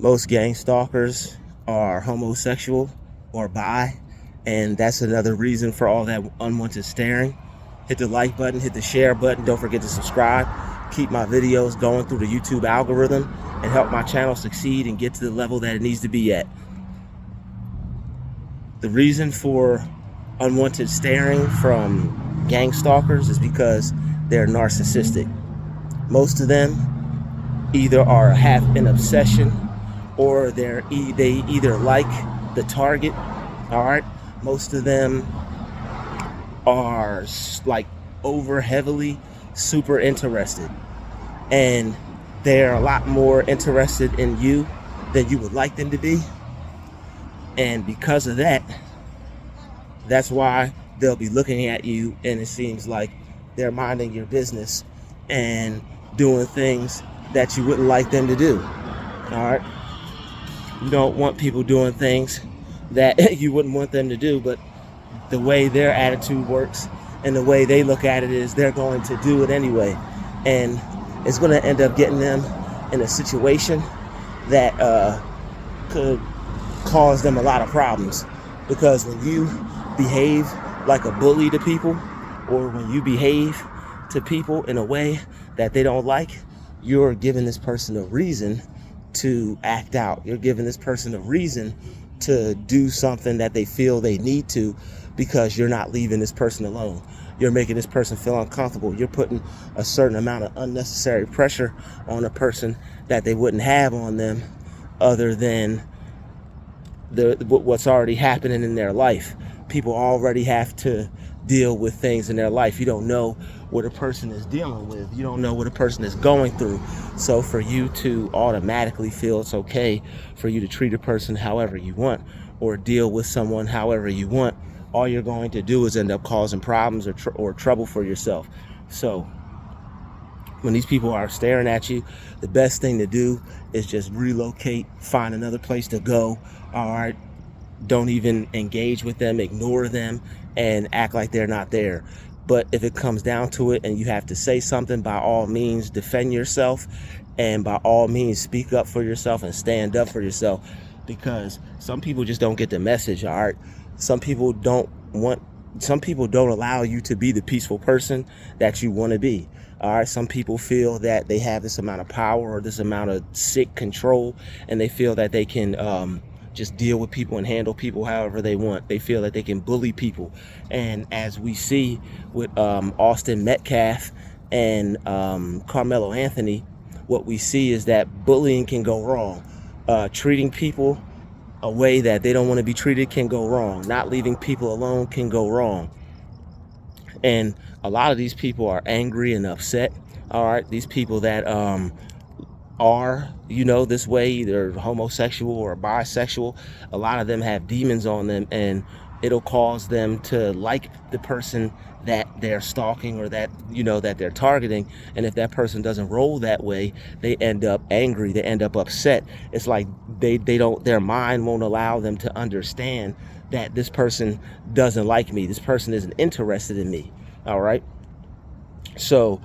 Most gang stalkers are homosexual or bi, and that's another reason for all that unwanted staring. Hit the like button, hit the share button, don't forget to subscribe. Keep my videos going through the YouTube algorithm and help my channel succeed and get to the level that it needs to be at. The reason for unwanted staring from gang stalkers is because they're narcissistic. Most of them either have an obsession or they either like the target. All right, most of them are like over heavily super interested, and they're a lot more interested in you than you would like them to be. And because of that, that's why they'll be looking at you and it seems like they're minding your business and doing things that you wouldn't like them to do. All right, you don't want people doing things that you wouldn't want them to do, but the way their attitude works and the way they look at it is they're going to do it anyway, and it's going to end up getting them in a situation that could cause them a lot of problems. Because when you behave like a bully to people, or when you behave to people in a way that they don't like, you're giving this person a reason to act out. You're giving this person a reason to do something that they feel they need to, because you're not leaving this person alone. You're making this person feel uncomfortable. You're putting a certain amount of unnecessary pressure on a person that they wouldn't have on them other than what's already happening in their life. People already have to deal with things in their life. You don't know what a person is dealing with. You don't know what a person is going through. So for you to automatically feel it's okay for you to treat a person however you want or deal with someone however you want, all you're going to do is end up causing problems or trouble for yourself. So when these people are staring at you, the best thing to do is just relocate, find another place to go. All right, don't even engage with them, ignore them, and act like they're not there. But if it comes down to it and you have to say something, by all means defend yourself, and by all means speak up for yourself and stand up for yourself, because some people just don't get the message. All right, some people don't allow you to be the peaceful person that you want to be. All right, some people feel that they have this amount of power or this amount of sick control, and they feel that they can just deal with people and handle people however they want. They feel that they can bully people. And as we see with Austin Metcalf and Carmelo Anthony, what we see is that bullying can go wrong. Treating people a way that they don't want to be treated can go wrong. Not leaving people alone can go wrong. And a lot of these people are angry and upset. All right, these people that are, this way, either homosexual or bisexual, a lot of them have demons on them, and it'll cause them to like the person that they're stalking or that that they're targeting. And if that person doesn't roll that way, they end up angry, they end up upset. It's like their mind won't allow them to understand that this person doesn't like me, this person isn't interested in me. All right, so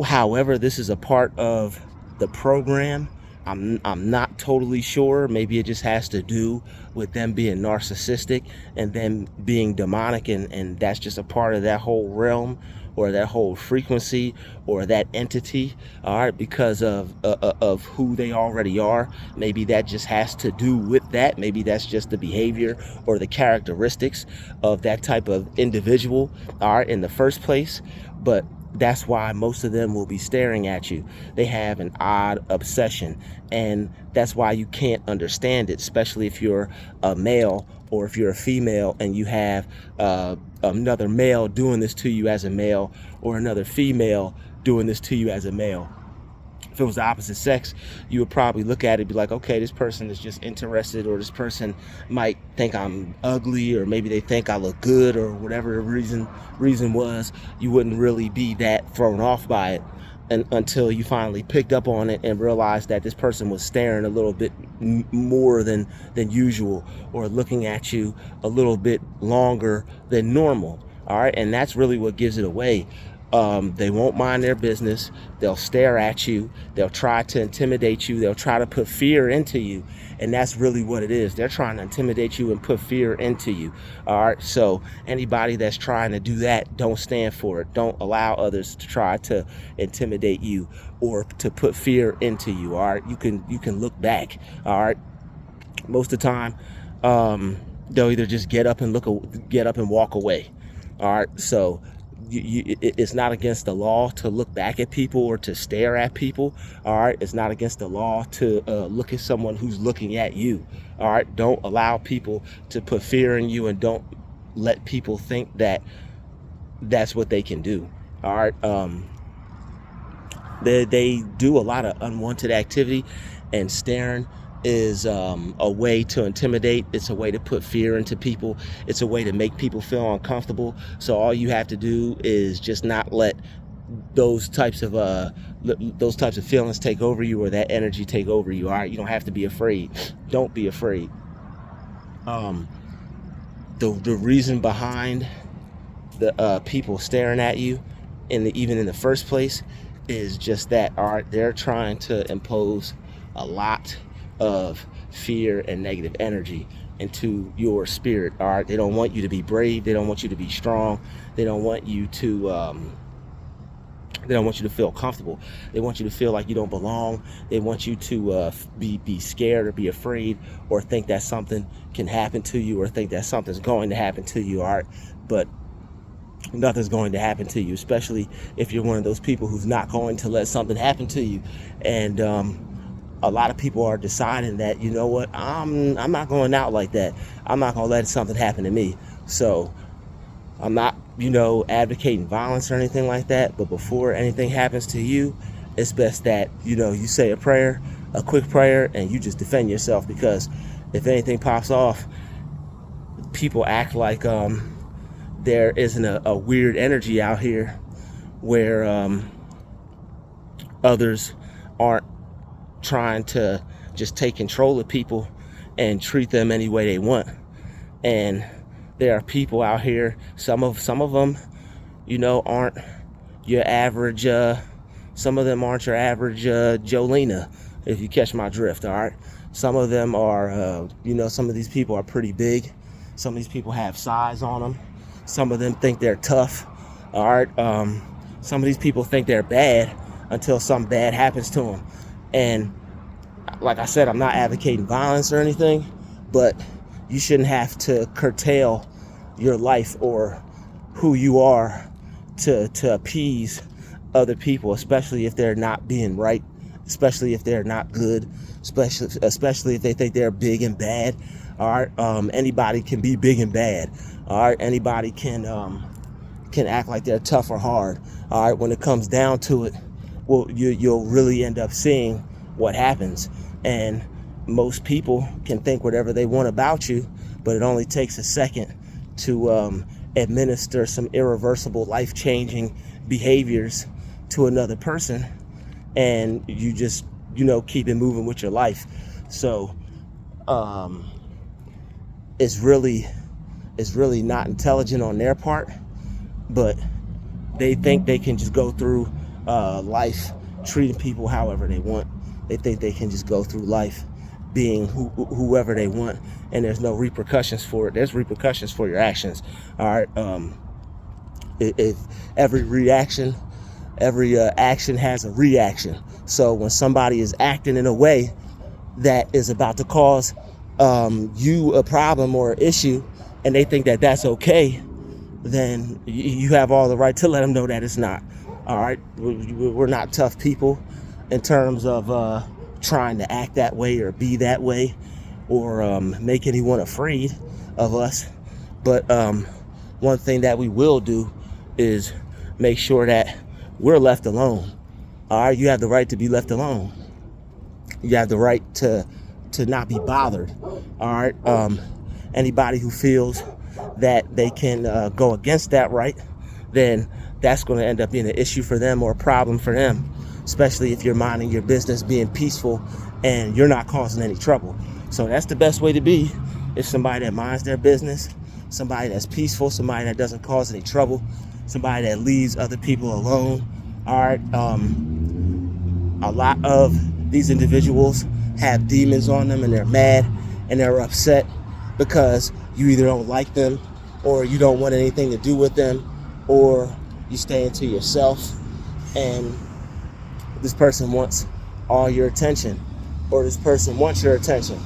however this is a part of the program, I'm not totally sure. Maybe it just has to do with them being narcissistic and them being demonic, and that's just a part of that whole realm or that whole frequency or that entity. All right, because of who they already are. Maybe that just has to do with that. Maybe that's just the behavior or the characteristics of that type of individual, all right, in the first place. But that's why most of them will be staring at you. They have an odd obsession, and that's why you can't understand it, especially if you're a male or if you're a female and you have another male doing this to you as a male, or another female doing this to you as a male. If it was the opposite sex, you would probably look at it and be like, okay, this person is just interested, or this person might think I'm ugly, or maybe they think I look good, or whatever the reason was. You wouldn't really be that thrown off by it until you finally picked up on it and realized that this person was staring a little bit more than usual, or looking at you a little bit longer than normal. All right, and that's really what gives it away. They won't mind their business. They'll stare at you. They'll try to intimidate you. They'll try to put fear into you. And that's really what it is. They're trying to intimidate you and put fear into you. All right. So anybody that's trying to do that, don't stand for it. Don't allow others to try to intimidate you or to put fear into you. All right. You can look back. All right. Most of the time, they'll either just get up and walk away. All right. So it's not against the law to look back at people or to stare at people. All right. It's not against the law to look at someone who's looking at you. All right. Don't allow people to put fear in you, and don't let people think that that's what they can do. All right. They do a lot of unwanted activity, and staring is a way to intimidate. It's a way to put fear into people. It's a way to make people feel uncomfortable. So all you have to do is just not let those types of feelings take over you, or that energy take over you. All right, you don't have to be afraid. Don't be afraid. The reason behind the people staring at you even in the first place is just that. All right, they're trying to impose a lot of fear and negative energy into your spirit. All right, they don't want you to be brave. They don't want you to be strong. They don't want you to feel comfortable. They want you to feel like you don't belong. They want you to be scared or be afraid, or think that something can happen to you, or think that something's going to happen to you. All right, but nothing's going to happen to you, especially if you're one of those people who's not going to let something happen to you. And a lot of people are deciding that, you know what, I'm not going out like that. I'm not going to let something happen to me. So I'm not, advocating violence or anything like that. But before anything happens to you, it's best that, you say a quick prayer, and you just defend yourself. Because if anything pops off, people act like there isn't a weird energy out here where others aren't trying to just take control of people and treat them any way they want. And there are people out here, some of them, aren't your average, some of them aren't your average Jolena, if you catch my drift. All right, some of them are, some of these people are pretty big. Some of these people have size on them. Some of them think they're tough. All right, some of these people think they're bad until something bad happens to them. And like I said, I'm not advocating violence or anything, but you shouldn't have to curtail your life or who you are to appease other people, especially if they're not being right, especially if they're not good, especially if they think they're big and bad. All right, anybody can be big and bad. All right, anybody can act like they're tough or hard. All right, when it comes down to it, well, you'll really end up seeing what happens. And most people can think whatever they want about you, but it only takes a second to administer some irreversible, life-changing behaviors to another person, and you just keep it moving with your life. So it's really not intelligent on their part, but they think they can just go through life treating people however they want. They think they can just go through life being whoever they want, and there's no repercussions for it. There's repercussions for your actions. All right. If every action has a reaction. So when somebody is acting in a way that is about to cause you a problem or an issue, and they think that that's okay, then you have all the right to let them know that it's not. All right. We're not tough people in terms of trying to act that way or be that way or make anyone afraid of us. But one thing that we will do is make sure that we're left alone. All right, you have the right to be left alone. You have the right to not be bothered. All right, anybody who feels that they can go against that right, then that's going to end up being an issue for them or a problem for them, especially if you're minding your business, being peaceful, and you're not causing any trouble. So that's the best way to be, is somebody that minds their business, somebody that's peaceful, somebody that doesn't cause any trouble. somebody that leaves other people alone. All right. A lot of these individuals have demons on them, and they're mad and they're upset because you either don't like them, or you don't want anything to do with them, or you stay into yourself, and this person wants all your attention, or this person wants your attention.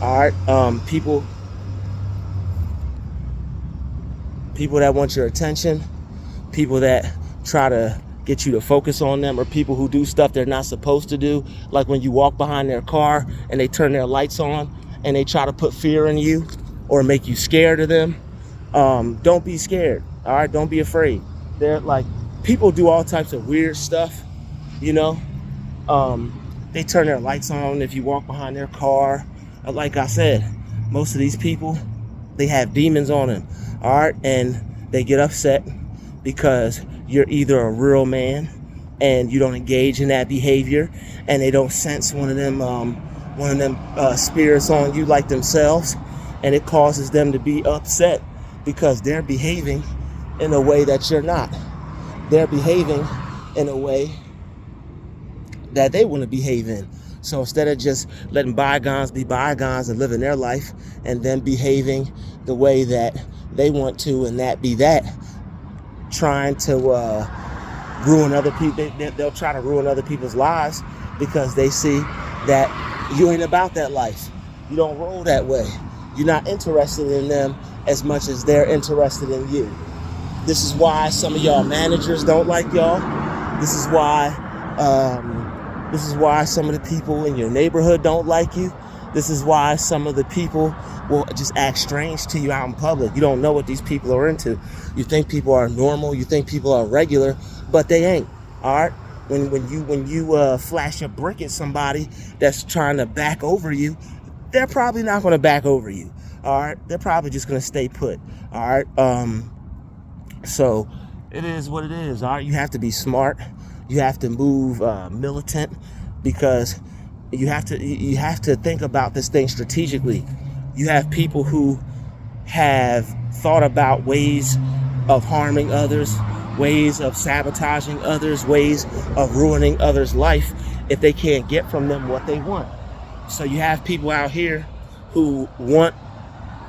All right. People that want your attention, people that try to get you to focus on them, or people who do stuff they're not supposed to do, like when you walk behind their car and they turn their lights on and they try to put fear in you or make you scared of them. Don't be scared. All right, don't be afraid. They're like, people do all types of weird stuff, you know. They turn their lights on if you walk behind their car. Like I said, most of these people, they have demons on them. All right, and they get upset because you're either a real man and you don't engage in that behavior, and they don't sense one of them spirits on you like themselves, and it causes them to be upset because they're behaving in a way that you're not. They're behaving in a way that they want to behave in. So instead of just letting bygones be bygones and living their life and then behaving the way that they want to, and that be that, trying to ruin other people, they'll try to ruin other people's lives because they see that you ain't about that life. You don't roll that way. You're not interested in them as much as they're interested in you. This is why some of y'all managers don't like y'all. This is why some of the people in your neighborhood don't like you. This is why some of the people will just act strange to you out in public. You don't know what these people are into. You think people are normal. You think people are regular, but they ain't. All right. When you flash a brick at somebody that's trying to back over you, they're probably not going to back over you. All right. They're probably just going to stay put. All right. So it is what it is. All right. You have to be smart. You have to move militant, because you have to think about this thing strategically. You have people who have thought about ways of harming others, ways of sabotaging others, ways of ruining others' life if they can't get from them what they want. So you have people out here who want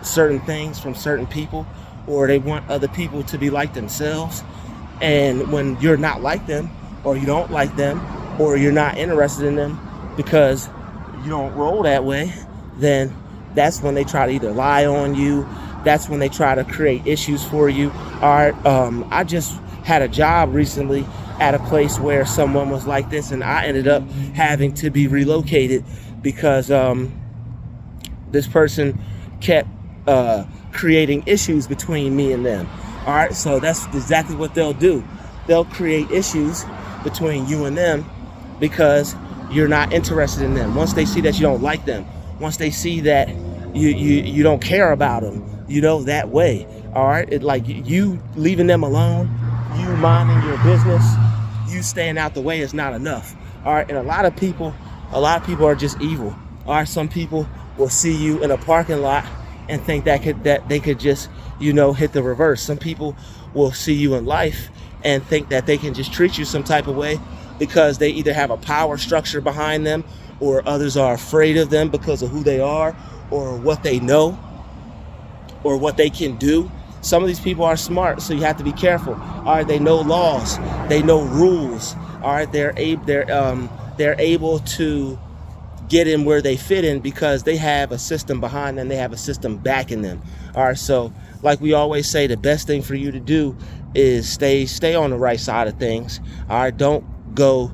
certain things from certain people, or they want other people to be like themselves. And when you're not like them, or you don't like them, or you're not interested in them because you don't roll that way, then that's when they try to either lie on you. That's when they try to create issues for you. All right, I just had a job recently at a place where someone was like this, and I ended up having to be relocated because this person kept creating issues between me and them. All right, so that's exactly what they'll do. They'll create issues between you and them because you're not interested in them. Once they see that you don't like them, once they see that you don't care about them, you know, that way. All right, like you leaving them alone, you minding your business, you staying out the way is not enough. All right, and a lot of people are just evil. All right, some people will see you in a parking lot and think that they could just, you know, hit the reverse. Some people will see you in life and think that they can just treat you some type of way because they either have a power structure behind them, or others are afraid of them because of who they are, or what they know, or what they can do. Some of these people are smart, so you have to be careful. All right, they know laws, they know rules. All right, they're able to get in where they fit in because they have a system behind them, they have a system backing them. All right, so like we always say, the best thing for you to do is stay on the right side of things. All right, don't go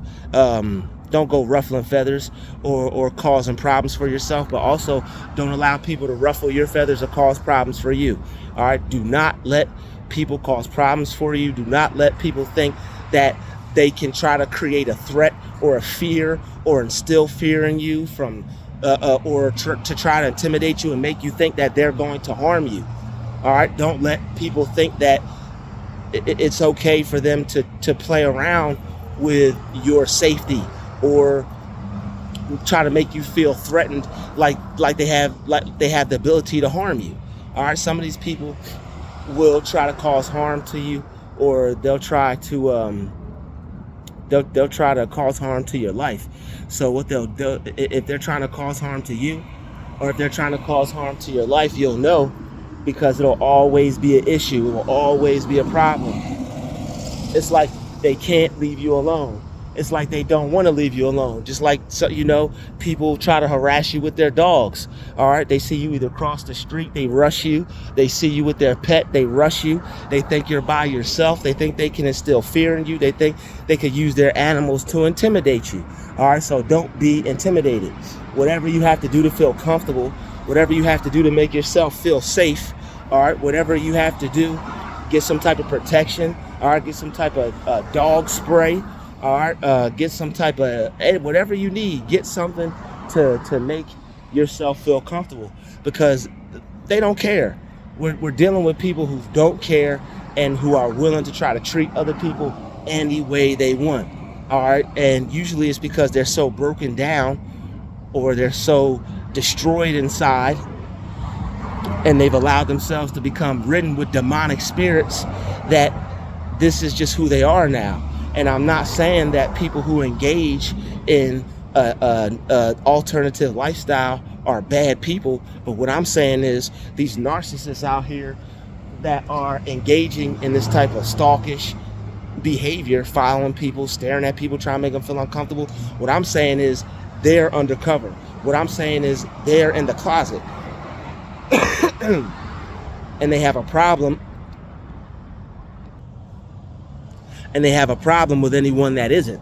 ruffling feathers or causing problems for yourself, but also don't allow people to ruffle your feathers or cause problems for you. All right, do not let people cause problems for you. Do not let people think that they can try to create a threat or a fear or instill fear in you from to try to intimidate you and make you think that they're going to harm you. All right, don't let people think that it's okay for them to play around with your safety or try to make you feel threatened, like they have the ability to harm you. All right, some of these people will try to cause harm to you or they'll try to they'll try to cause harm to your life. So what they'll do, if they're trying to cause harm to you, or if they're trying to cause harm to your life, you'll know, because it'll always be an issue. It will always be a problem. It's like they can't leave you alone. It's like they don't want to leave you alone. Just like, so, people try to harass you with their dogs. All right, they see you either cross the street, they rush you. They see you with their pet, they rush you. They think you're by yourself. They think they can instill fear in you. They think they could use their animals to intimidate you. All right, so don't be intimidated. Whatever you have to do to feel comfortable, whatever you have to do to make yourself feel safe, all right, whatever you have to do, get some type of protection, all right, get some type of dog spray, all right, get some type of, whatever you need, get something to make yourself feel comfortable, because they don't care. We're dealing with people who don't care and who are willing to try to treat other people any way they want, all right, and usually it's because they're so broken down, or they're so destroyed inside, and they've allowed themselves to become ridden with demonic spirits, that this is just who they are now. And I'm not saying that people who engage in alternative lifestyle are bad people, but what I'm saying is these narcissists out here that are engaging in this type of stalkish behavior, following people, staring at people, trying to make them feel uncomfortable, what I'm saying is they're undercover. What I'm saying is they're in the closet. And they have a problem. And they have a problem with anyone that isn't.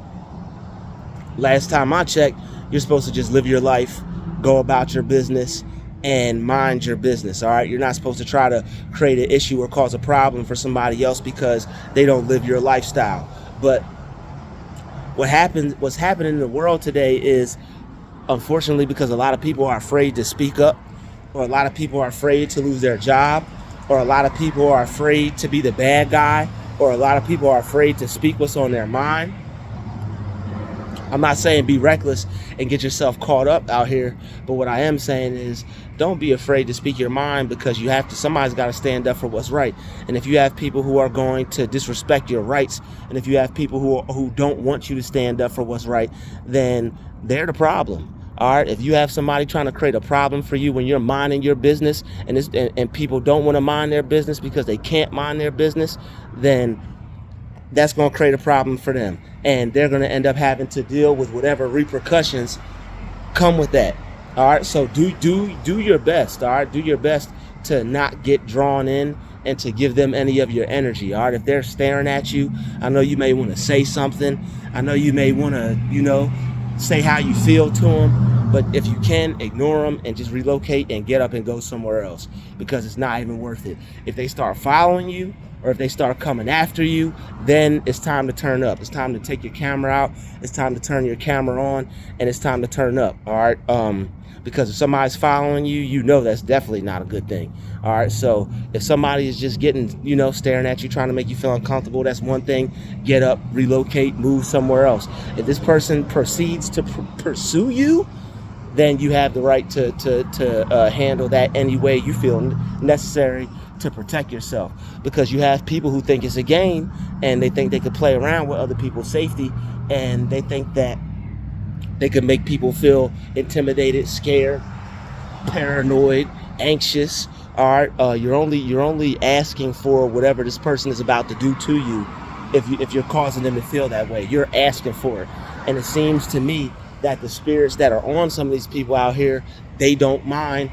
Last time I checked, you're supposed to just live your life, go about your business, and mind your business, all right? You're not supposed to try to create an issue or cause a problem for somebody else because they don't live your lifestyle. But what's happening in the world today is, unfortunately, because a lot of people are afraid to speak up, or a lot of people are afraid to lose their job, or a lot of people are afraid to be the bad guy, or a lot of people are afraid to speak what's on their mind. I'm not saying be reckless and get yourself caught up out here, but what I am saying is don't be afraid to speak your mind, because somebody's got to stand up for what's right. And if you have people who are going to disrespect your rights, and if you have people who don't want you to stand up for what's right, then they're the problem. All right, if you have somebody trying to create a problem for you when you're minding your business, and people don't want to mind their business because they can't mind their business, then that's going to create a problem for them, and they're going to end up having to deal with whatever repercussions come with that. All right, so do your best. All right, do your best to not get drawn in and to give them any of your energy. All right, if they're staring at you, I know you may want to say something. I know you may want to, say how you feel to them, but if you can, ignore them and just relocate and get up and go somewhere else, because it's not even worth it. If they start following you, or if they start coming after you, then it's time to turn up. It's time to take your camera out. It's time to turn your camera on, and it's time to turn up. All right, because if somebody's following you, that's definitely not a good thing. All right, so if somebody is just getting, staring at you, trying to make you feel uncomfortable, that's one thing. Get up, relocate, move somewhere else. If this person proceeds to pursue you, then you have the right to handle that any way you feel necessary to protect yourself, because you have people who think it's a game, and they think they could play around with other people's safety, and they think that they can make people feel intimidated, scared, paranoid, anxious. All right, you're only asking for whatever this person is about to do to you. If you're causing them to feel that way, you're asking for it. And it seems to me that the spirits that are on some of these people out here, they don't mind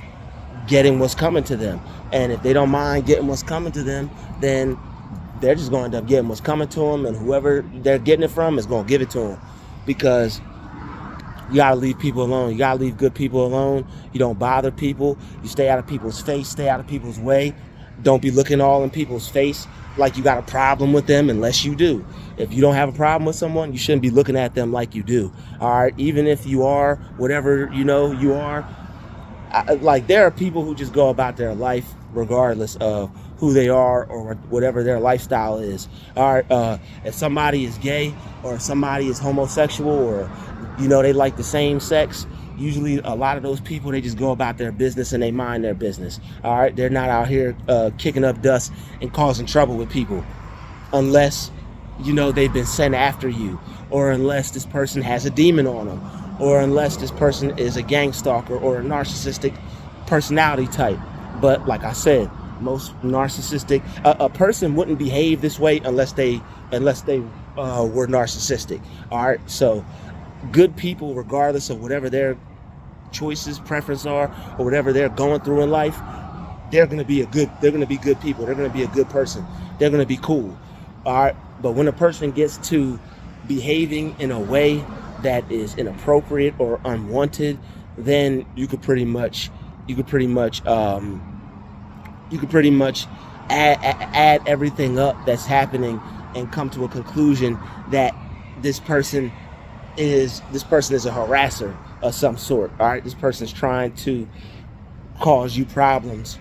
getting what's coming to them. And if they don't mind getting what's coming to them, then they're just going to end up getting what's coming to them, and whoever they're getting it from is going to give it to them, because you gotta leave people alone. You gotta leave good people alone. You don't bother people. You stay out of people's face, stay out of people's way. Don't be looking all in people's face like you got a problem with them, unless you do. If you don't have a problem with someone, you shouldn't be looking at them like you do. All right, even if you are whatever you are. Like, there are people who just go about their life regardless of who they are or whatever their lifestyle is. All right, if somebody is gay, or if somebody is homosexual, or they like the same sex, usually a lot of those people, they just go about their business and they mind their business. All right, they're not out here kicking up dust and causing trouble with people. unless, they've been sent after you, or unless this person has a demon on them, or unless this person is a gang stalker or a narcissistic personality type. But like I said, most narcissistic, a person wouldn't behave this way unless they were narcissistic. All right, so good people, regardless of whatever their choices, preferences are, or whatever they're going through in life, they're going to be good people. They're going to be a good person. They're going to be cool. All right, but when a person gets to behaving in a way that is inappropriate or unwanted, then you could pretty much add everything up that's happening and come to a conclusion that this person is a harasser of some sort. All right, this person's trying to cause you problems,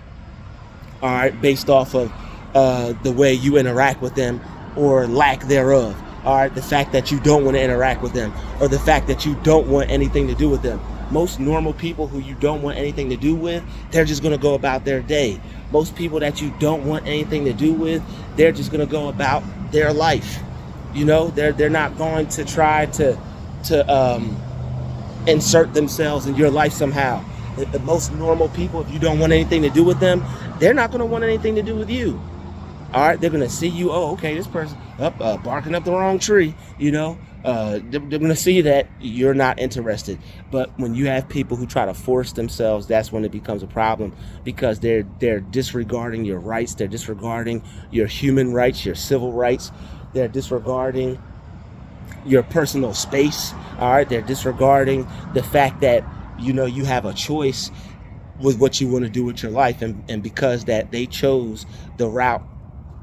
all right, based off of the way you interact with them or lack thereof. All right, the fact that you don't want to interact with them, or the fact that you don't want anything to do with them. Most normal people who you don't want anything to do with, they're just going to go about their day. Most people that you don't want anything to do with, they're just going to go about their life. They're not going to try to insert themselves in your life somehow. The most normal people, if you don't want anything to do with them, they're not going to want anything to do with you. All right, they're going to see you, oh, okay, this person barking up the wrong tree, they're going to see that you're not interested. But when you have people who try to force themselves, that's when it becomes a problem, because they're disregarding your rights. They're disregarding your human rights, your civil rights. They're disregarding your personal space. All right, they're disregarding the fact that, you have a choice with what you want to do with your life. And because that they chose the route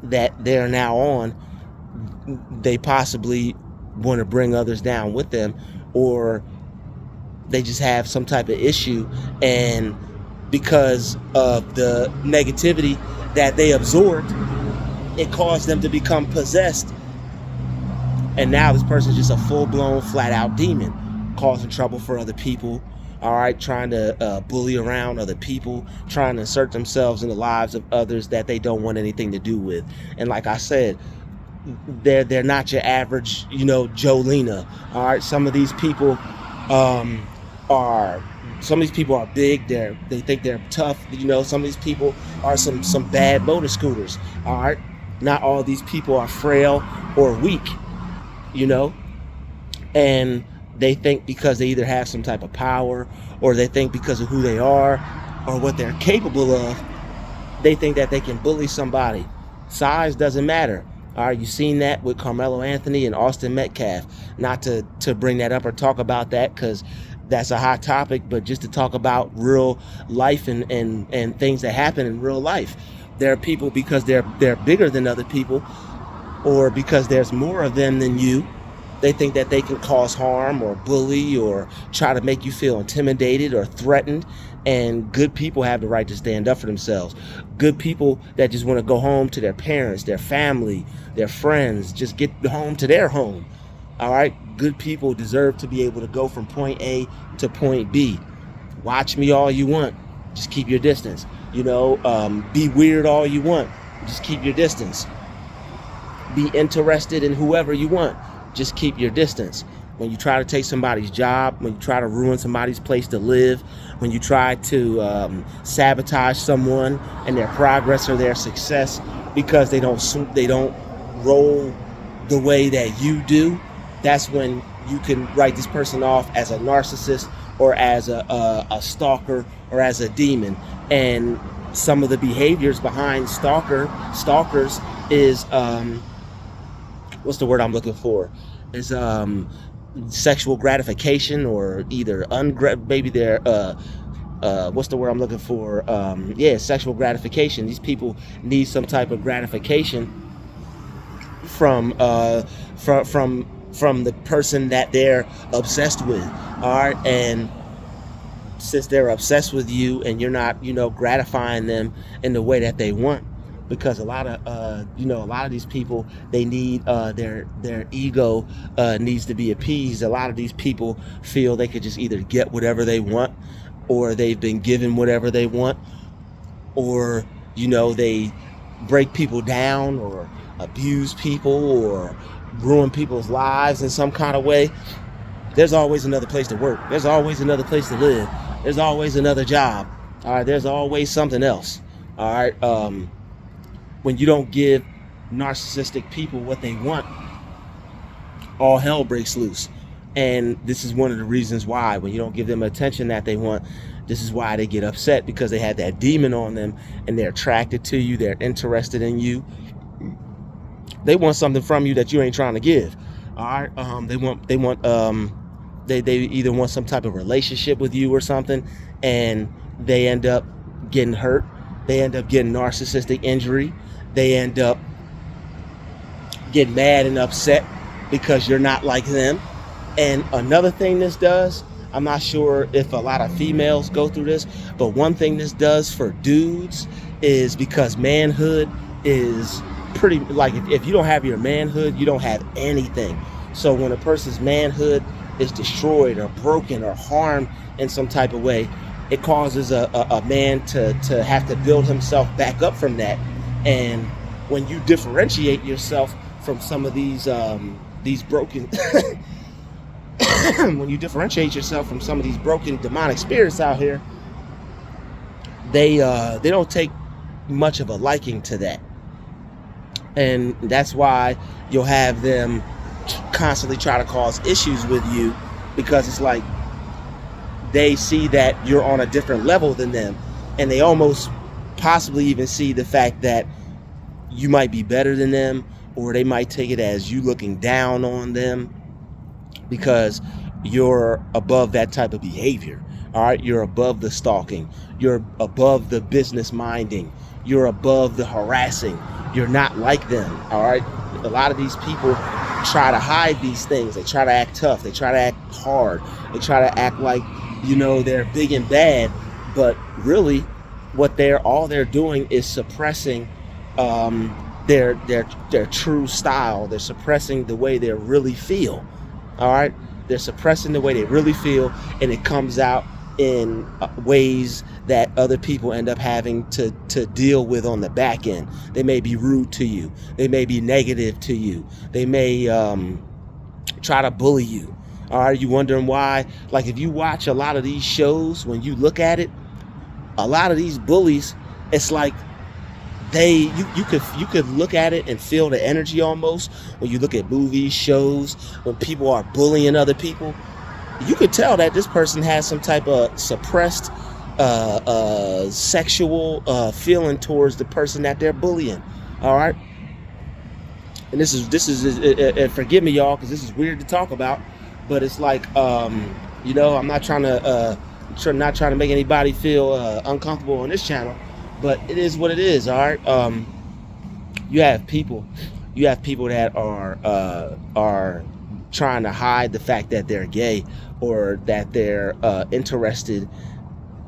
that they're now on, they possibly want to bring others down with them, or they just have some type of issue, and because of the negativity that they absorbed, it caused them to become possessed, and now this person's just a full-blown flat-out demon, causing trouble for other people. All right, trying to bully around other people, trying to insert themselves in the lives of others that they don't want anything to do with. And like I said, they're not your average, Jolena. All right, some of these people are big. They think they're tough. Some of these people are some bad motor scooters. All right, not all of these people are frail or weak. And they think because they either have some type of power, or they think because of who they are or what they're capable of, they think that they can bully somebody. Size doesn't matter. All right, you've seen that with Carmelo Anthony and Austin Metcalf. Not to bring that up or talk about that, because that's a hot topic, but just to talk about real life and things that happen in real life. There are people, because they're bigger than other people, or because there's more of them than you, they think that they can cause harm or bully or try to make you feel intimidated or threatened. And good people have the right to stand up for themselves. Good people that just want to go home to their parents, their family, their friends, just get home to their home. All right? Good people deserve to be able to go from point A to point B. Watch me all you want. Just keep your distance. Be weird all you want. Just keep your distance. Be interested in whoever you want. Just keep your distance. When you try to take somebody's job, when you try to ruin somebody's place to live, when you try to sabotage someone and their progress or their success because they don't roll the way that you do, that's when you can write this person off as a narcissist or as a stalker or as a demon. And some of the behaviors behind stalkers is what's the word I'm looking for? Is sexual gratification, or either maybe they're what's the word I'm looking for? Sexual gratification. These people need some type of gratification from the person that they're obsessed with. All right, and since they're obsessed with you and you're not, gratifying them in the way that they want, because a lot of these people, they need their ego needs to be appeased. A lot of these people feel they could just either get whatever they want, or they've been given whatever they want, or they break people down, or abuse people or ruin people's lives in some kind of way, there's always another place to work. There's always another place to live. There's always another job. All right, there's always something else. All right, when you don't give narcissistic people what they want, all hell breaks loose. And this is one of the reasons why, when you don't give them attention that they want, this is why they get upset, because they have that demon on them and they're attracted to you. They're interested in you. They want something from you that you ain't trying to give. All right. They either want some type of relationship with you or something, and they end up getting hurt. They end up getting narcissistic injury. They end up getting mad and upset because you're not like them. And another thing this does, I'm not sure if a lot of females go through this, but one thing this does for dudes is, because manhood is pretty, like, if you don't have your manhood, you don't have anything. So when a person's manhood is destroyed or broken or harmed in some type of way, it causes a man to have to build himself back up from that. And when you differentiate yourself from some of these broken when you differentiate yourself from some of these broken demonic spirits out here, they don't take much of a liking to that. And that's why you'll have them constantly try to cause issues with you, because it's like they see that you're on a different level than them, and they almost possibly even see the fact that you might be better than them, or they might take it as you looking down on them because you're above that type of behavior. All right, you're above the stalking, you're above the business minding, you're above the harassing. You're not like them. All right, a lot of these people try to hide these things. They try to act tough, they try to act hard, they try to act like, you know, they're big and bad, but really what they're doing is suppressing their true style. They're suppressing the way they really feel. All right, they're suppressing the way they really feel, and it comes out in ways that other people end up having to deal with on the back end. They may be rude to you, they may be negative to you, they may try to bully you. Are you wondering why? Like, if you watch a lot of these shows, when you look at it, a lot of these bullies, it's like you could look at it and feel the energy almost. When you look at movies, shows, when people are bullying other people, you could tell that this person has some type of suppressed sexual feeling towards the person that they're bullying. All right, and this is forgive me, y'all, because this is weird to talk about, but it's like, you know, I'm not trying to make anybody feel uncomfortable on this channel, but it is what it is. All right, you have people that are trying to hide the fact that they're gay, or that they're interested,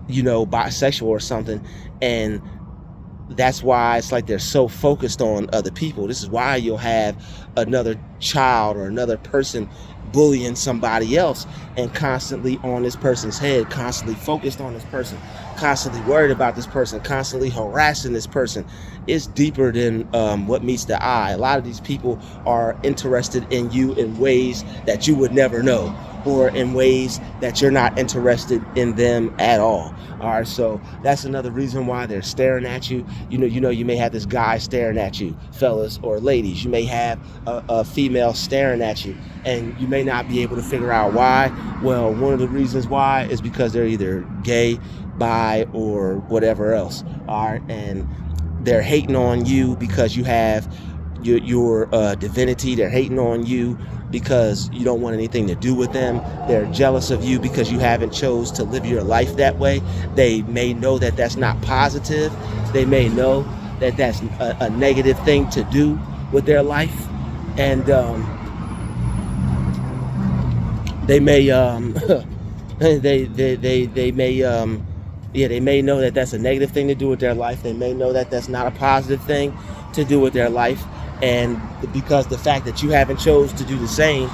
you know, bisexual or something, and that's why it's like they're so focused on other people. This is why you'll have another child or another person bullying somebody else, and constantly on this person's head, constantly focused on this person, constantly worried about this person, constantly harassing this person. It's deeper than what meets the eye. A lot of these people are interested in you in ways that you would never know, or in ways that you're not interested in them at all. All right, so that's another reason why they're staring at you. You know, you may have this guy staring at you, fellas or ladies. You may have a female staring at you, and you may not be able to figure out why. Well, one of the reasons why is because they're either gay, bi, or whatever else. All right, and they're hating on you because you have your divinity. They're hating on you because you don't want anything to do with them. They're jealous of you because you haven't chose to live your life that way. They may know that that's not positive. They may know that that's a negative thing to do with their life, and they may they may know that that's a negative thing to do with their life. They may know that that's not a positive thing to do with their life. And because the fact that you haven't chose to do the same,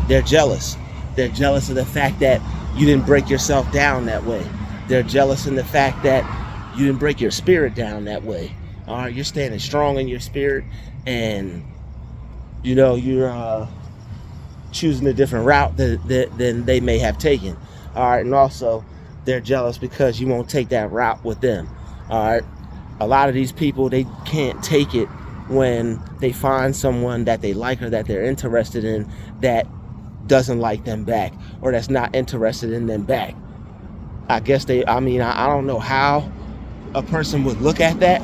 they're jealous. They're jealous of the fact that you didn't break yourself down that way. They're jealous in the fact that you didn't break your spirit down that way. All right, you're standing strong in your spirit, and you're choosing a different route than they may have taken. All right, and also they're jealous because you won't take that route with them. All right, a lot of these people, they can't take it when they find someone that they like or that they're interested in that doesn't like them back, or that's not interested in them back. I guess I don't know how a person would look at that,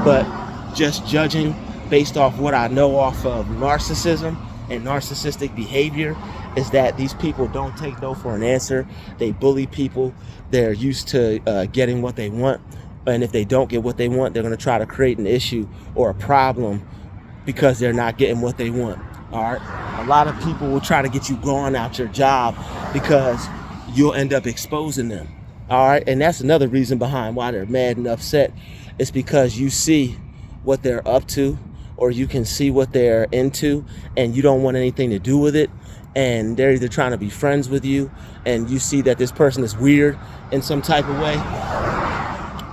but just judging based off what I know off of narcissism and narcissistic behavior is that these people don't take no for an answer. They bully people. They're used to getting what they want, and if they don't get what they want, they're going to try to create an issue or a problem because they're not getting what they want. All right, a lot of people will try to get you going out your job because you'll end up exposing them. All right, and that's another reason behind why they're mad and upset. It's because you see what they're up to, or you can see what they're into, and you don't want anything to do with it, and they're either trying to be friends with you, and you see that this person is weird in some type of way,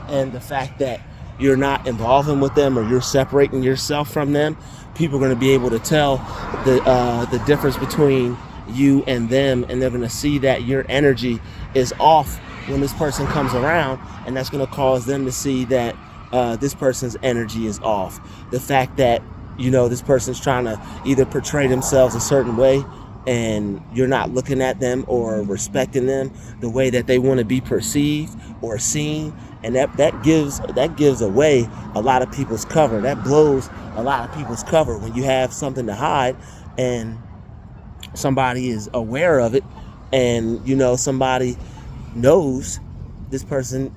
and the fact that you're not involving with them or you're separating yourself from them, people are going to be able to tell the difference between you and them, and they're going to see that your energy is off when this person comes around, and that's going to cause them to see that this person's energy is off. The fact that this person's trying to either portray themselves a certain way, and you're not looking at them or respecting them the way that they want to be perceived or seen, and that gives away a lot of people's cover. That blows a lot of people's cover when you have something to hide and somebody is aware of it, and somebody knows this person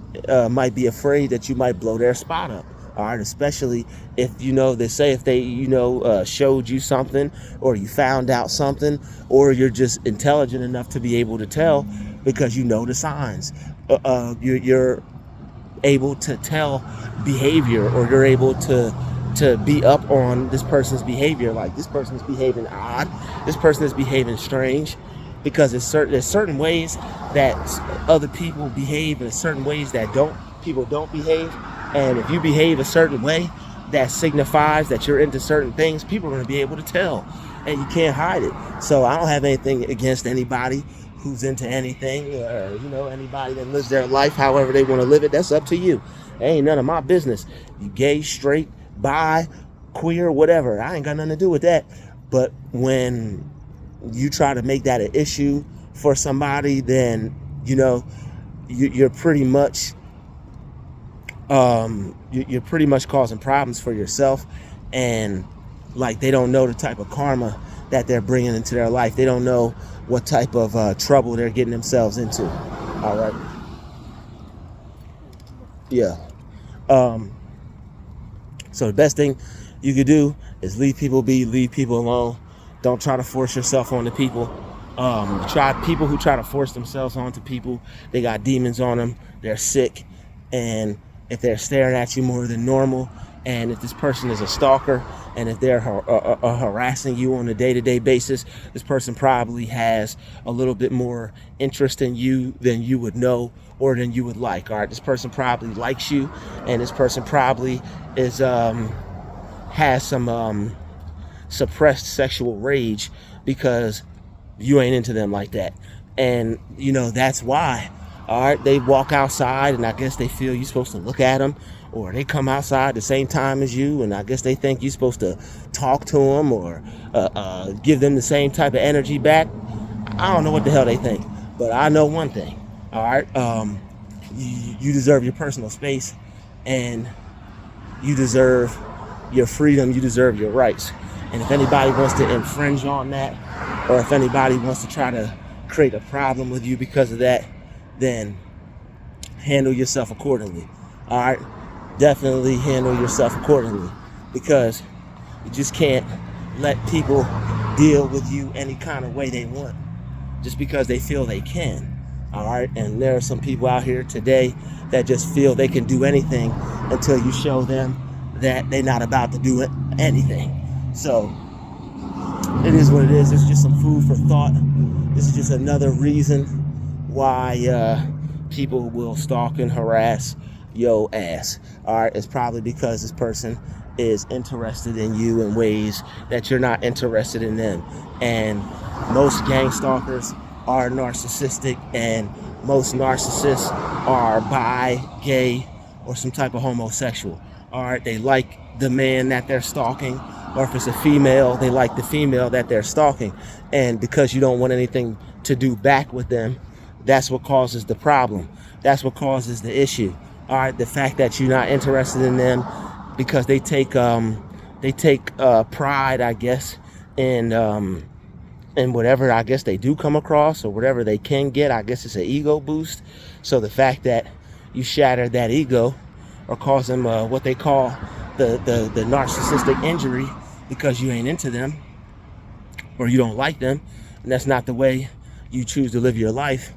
might be afraid that you might blow their spot up. All right, especially if they say if they showed you something, or you found out something, or you're just intelligent enough to be able to tell because you know the signs. You're able to tell behavior, or you're able to be up on this person's behavior. Like, this person is behaving odd, this person is behaving strange, because there's certain ways that other people behave, and certain ways that people don't behave. And if you behave a certain way, that signifies that you're into certain things. People are going to be able to tell, and you can't hide it. So I don't have anything against anybody who's into anything, or anybody that lives their life however they want to live it. That's up to you. It ain't none of my business. You gay, straight, bi, queer, whatever, I ain't got nothing to do with that. But when you try to make that an issue for somebody, then you're pretty much you're pretty much causing problems for yourself. And like, they don't know the type of karma that they're bringing into their life. They don't know what type of trouble they're getting themselves into. All right. Yeah. So the best thing you could do is leave people be, leave people alone. Don't try to force yourself onto people. People who try to force themselves onto people, they got demons on them, they're sick, and if they're staring at you more than normal, and if this person is a stalker, and if they're harassing you on a day-to-day basis, this person probably has a little bit more interest in you than you would know or than you would like. All right, this person probably likes you, and this person probably is has some suppressed sexual rage because you ain't into them like that. And that's why. All right, they walk outside, and I guess they feel you're supposed to look at them, or they come outside the same time as you, and I guess they think you're supposed to talk to them or give them the same type of energy back. I don't know what the hell they think, but I know one thing. All right, you deserve your personal space, and you deserve your freedom. You deserve your rights. And if anybody wants to infringe on that, or if anybody wants to try to create a problem with you because of that, then handle yourself accordingly. All right, definitely handle yourself accordingly, because you just can't let people deal with you any kind of way they want just because they feel they can. All right, and there are some people out here today that just feel they can do anything until you show them that they're not about to do anything. So it is what it is. It's just some food for thought. This is just another reason why people will stalk and harass your ass. All right, it's probably because this person is interested in you in ways that you're not interested in them. And most gang stalkers are narcissistic, and most narcissists are bi, gay, or some type of homosexual. All right, they like the man that they're stalking, or if it's a female, they like the female that they're stalking. And because you don't want anything to do back with them, that's what causes the problem. That's what causes the issue. All right, the fact that you're not interested in them because they take pride, I guess, in whatever I guess they do come across, or whatever they can get. I guess it's an ego boost. So the fact that you shatter that ego, or cause them what they call the narcissistic injury, because you ain't into them or you don't like them, and that's not the way you choose to live your life,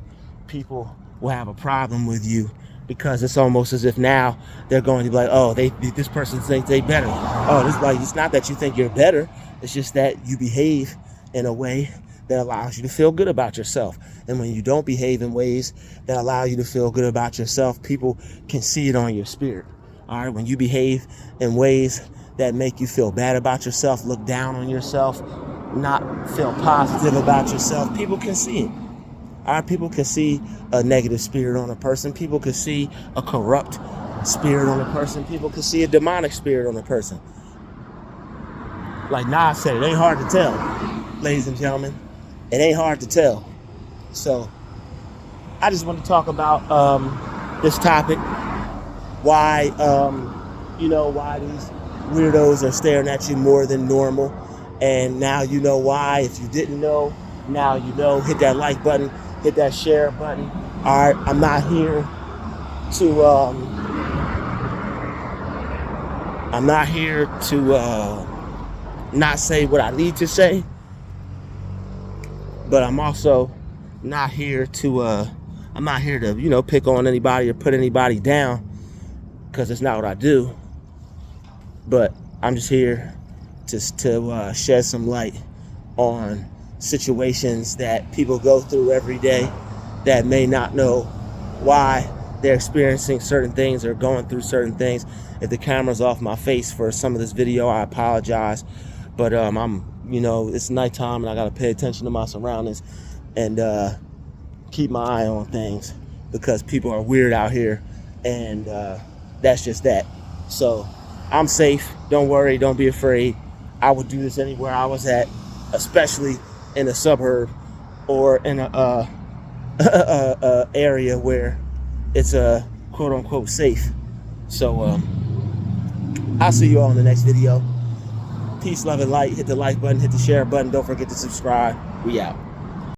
people will have a problem with you, because it's almost as if now they're going to be like, oh, this person thinks they better. Oh, it's not that you think you're better. It's just that you behave in a way that allows you to feel good about yourself. And when you don't behave in ways that allow you to feel good about yourself, people can see it on your spirit. All right, when you behave in ways that make you feel bad about yourself, look down on yourself, not feel positive about yourself, people can see it. All right, people can see a negative spirit on a person. People can see a corrupt spirit on a person. People can see a demonic spirit on a person. Like Nas said, it ain't hard to tell, ladies and gentlemen. It ain't hard to tell. So I just want to talk about this topic. Why why these weirdos are staring at you more than normal. And now you know why. If you didn't know, now you know. Hit that like button, hit that share button. All right, I'm not here to not say what I need to say, but I'm also not here to pick on anybody or put anybody down, because it's not what I do. But I'm just here to shed some light on situations that people go through every day that may not know why they're experiencing certain things or going through certain things. If the camera's off my face for some of this video, I apologize. But it's nighttime and I gotta pay attention to my surroundings and keep my eye on things, because people are weird out here, and that's just that. So I'm safe. Don't worry. Don't be afraid. I would do this anywhere I was at, especially in a suburb or in a area where it's a quote unquote safe. So I'll see you all in the next video. Peace, love, and light. Hit the like button, hit the share button. Don't forget to subscribe. We out.